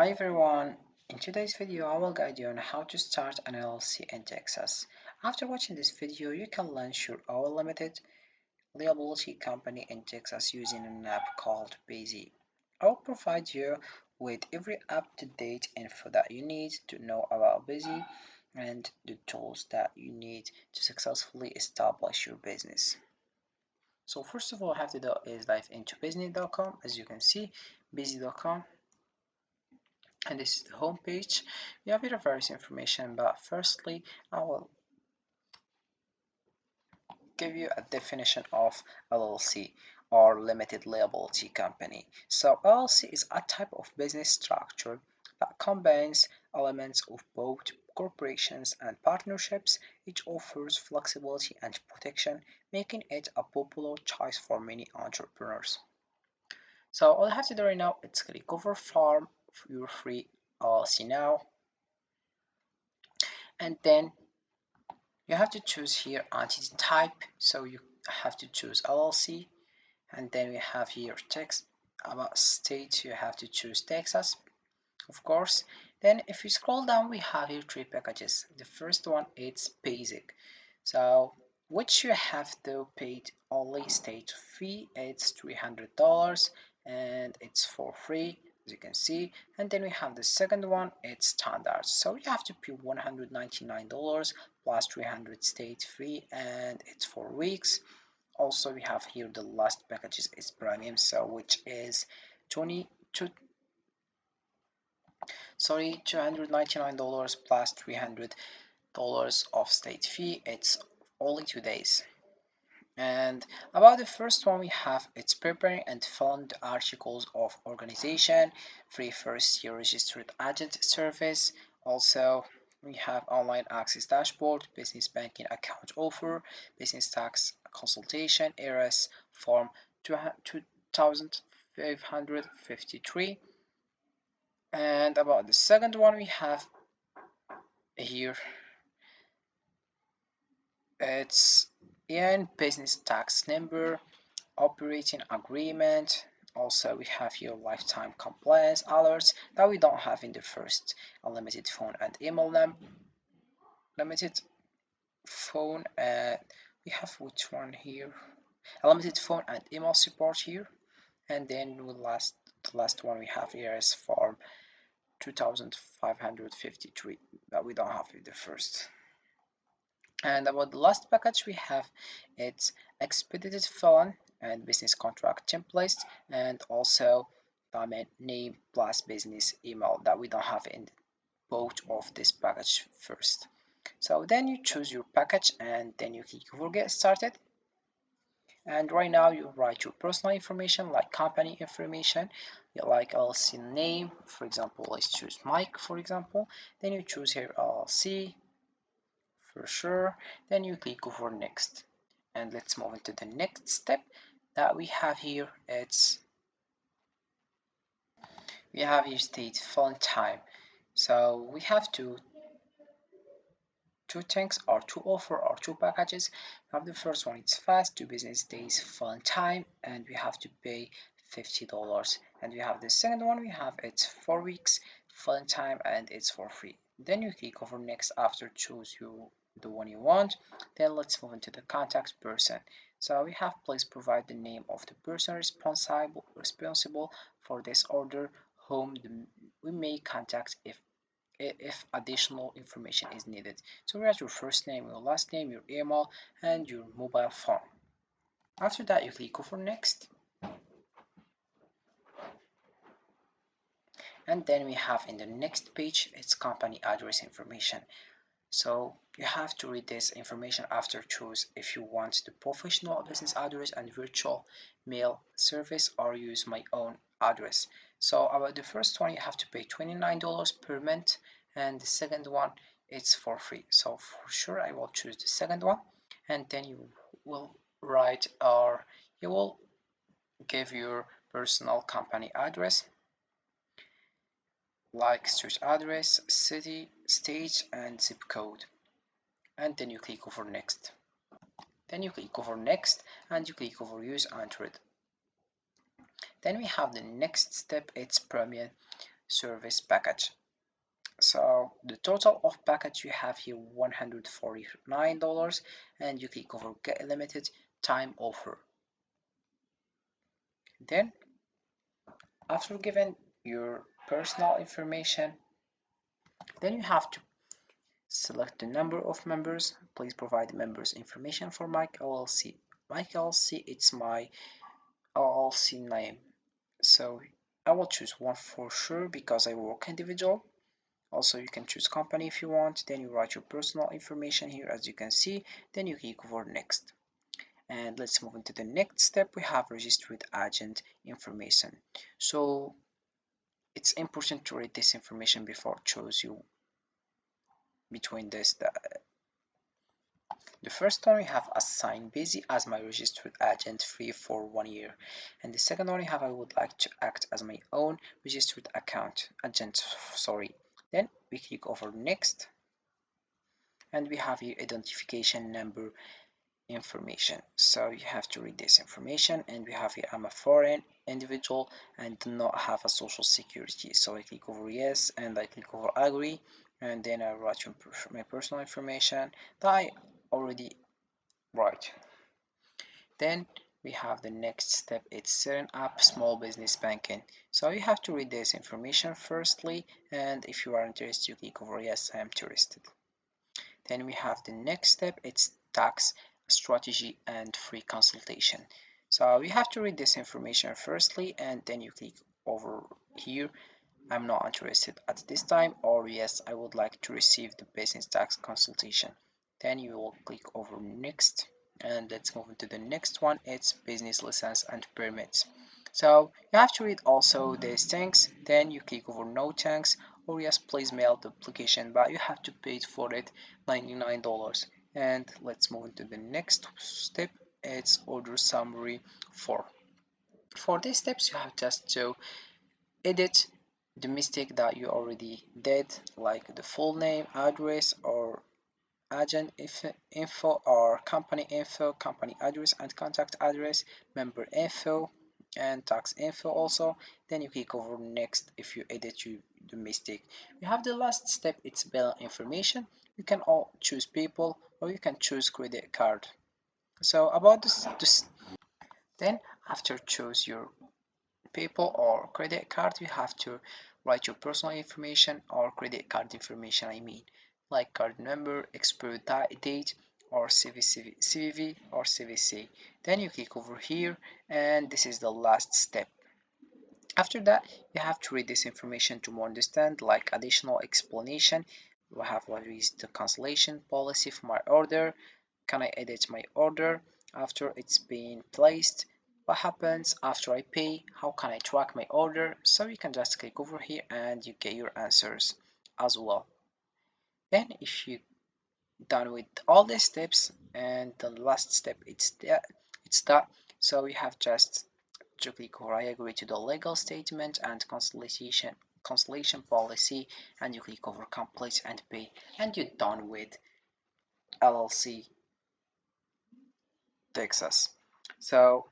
Hi everyone, in today's video I will guide you on how to start an LLC in Texas. After watching this video you can launch your own limited liability company in Texas using an app called Busy. I will provide you with every up-to-date info that you need to know about Busy and the tools that you need to successfully establish your business. So first of all, I have to do is dive into business.com. As you can see, busy.com, and this is the home page. You have here various information, but firstly I will give you a definition of LLC or limited liability company. So LLC is a type of business structure that combines elements of both corporations and partnerships. It offers flexibility and protection, making it a popular choice for many entrepreneurs. So all I have to do right now is click over Farm your free LLC now, and then you have to choose here entity type, so you have to choose LLC, and then we have here text about state. You have to choose Texas, of course. Then if you scroll down, we have here three packages. The first one is basic, so which you have to pay only state fee. It's $300 and it's for free, as you can see. And then we have the second one, it's standard, so you have to pay $199 plus 300 state fee and it's 4 weeks. Also we have here the last packages is premium, so which is 22 sorry $299 plus $300 of state fee. It's only 2 days. And about the first one, we have it's preparing and fund articles of organization, free first year registered agent service. Also we have online access dashboard, business banking account offer, business tax consultation, ARS form 2553. And about the second one, we have here it's in business tax number, operating agreement. Also we have here lifetime compliance alerts that we don't have in the first. Unlimited phone and email limited phone, we have which one here, unlimited phone and email support here. And then the last one we have here is form 2553 that we don't have in the first. And about the last package we have, it's expedited felon and business contract templates, and also domain name plus business email that we don't have in both of this package first. So then you choose your package and then you click over get started. And right now you write your personal information like company information, like LLC name, for example let's choose Mike for example. Then you choose here LLC for sure, then you click over next. And let's move into the next step that we have here. It's we have here state fun time, so we have two things or two offer or two packages. We have the first one, it's fast 2 business days fun time, and we have to pay $50. And we have the second one, we have it's 4 weeks fun time and it's for free. Then you click over next after choose the one you want. Then let's move into the contact person. So we have please provide the name of the person responsible for this order, whom we may contact if additional information is needed. So we have your first name, your last name, your email, and your mobile phone. After that, you click over next. And then we have in the next page, it's company address information. So you have to read this information after choose if you want the professional business address and virtual mail service or use my own address. So about the first one, you have to pay $29 per month, and the second one it's for free. So for sure I will choose the second one. And then you will write or you will give your personal company address like street address, city, state, and zip code. And then you click over next. Then you click over next and you click over use Android. Then we have the next step, it's premium. service package. So the total of package you have here $149, and you click over get limited time offer. Then after giving your personal information, then you have to select the number of members. Please provide the members information for Mike LLC. Mike LLC, it's my LLC name. So I will choose one for sure because I work individual. Also, you can choose company if you want. Then you write your personal information here, as you can see. Then you click over next. And let's move into the next step. We have registered agent information. So it's important to read this information before choose you between this. The first one we have assigned Busy as my registered agent free for 1 year, and the second one we have I would like to act as my own registered agent. Sorry. Then we click over next, and we have here identification number information. So you have to read this information, and we have here I'm a foreign individual and do not have a social security. So I click over yes, and I click over agree, and then I write my personal information that I already write. Then we have the next step, it's setting up small business banking. So you have to read this information firstly, and if you are interested you click over yes, I am interested. Then we have the next step, it's tax strategy and free consultation. So you have to read this information firstly, and then you click over here, I'm not interested at this time, or yes, I would like to receive the business tax consultation. Then you will click over next, and let's move into the next one, it's business license and permits. So you have to read also these things, then you click over no thanks, or yes, please mail the application, but you have to pay for it $99. And let's move into the next step, it's order summary 4. For these steps you have just to edit the mistake that you already did, like the full name, address, or agent info, or company info, company address and contact address, member info, and tax info also. Then you click over next if you edit the mistake. We have the last step, it's bill information. You can all choose people, or you can choose credit card. So about this then after choose your PayPal or credit card, you have to write your personal information or credit card information, I mean, like card number, expiry date, or CVV or CVC. Then you click over here, and this is the last step. After that, you have to read this information to more understand, like additional explanation. We have what is the cancellation policy for my order. Can I edit my order after it's been placed? What happens after I pay? How can I track my order? So you can just click over here and you get your answers as well. Then if you done with all the steps, and the last step it's that, so you have just to click or I agree to the legal statement and cancellation policy, and you click over complete and pay, and you're done with LLC Texas. So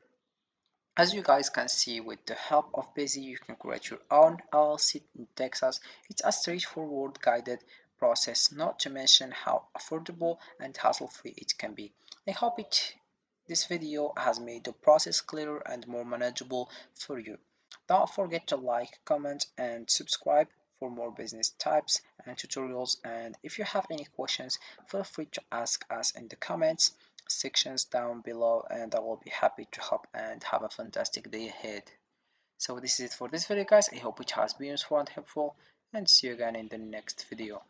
as you guys can see, with the help of Busy, you can create your own LLC in Texas. It's a straightforward guided process, not to mention how affordable and hassle-free it can be. I hope this video has made the process clearer and more manageable for you. Don't forget to like, comment, and subscribe for more business types and tutorials. And if you have any questions, feel free to ask us in the comments sections down below, and I will be happy to help, and have a fantastic day ahead. So this is it for this video guys. I hope it has been useful and helpful, and see you again in the next video.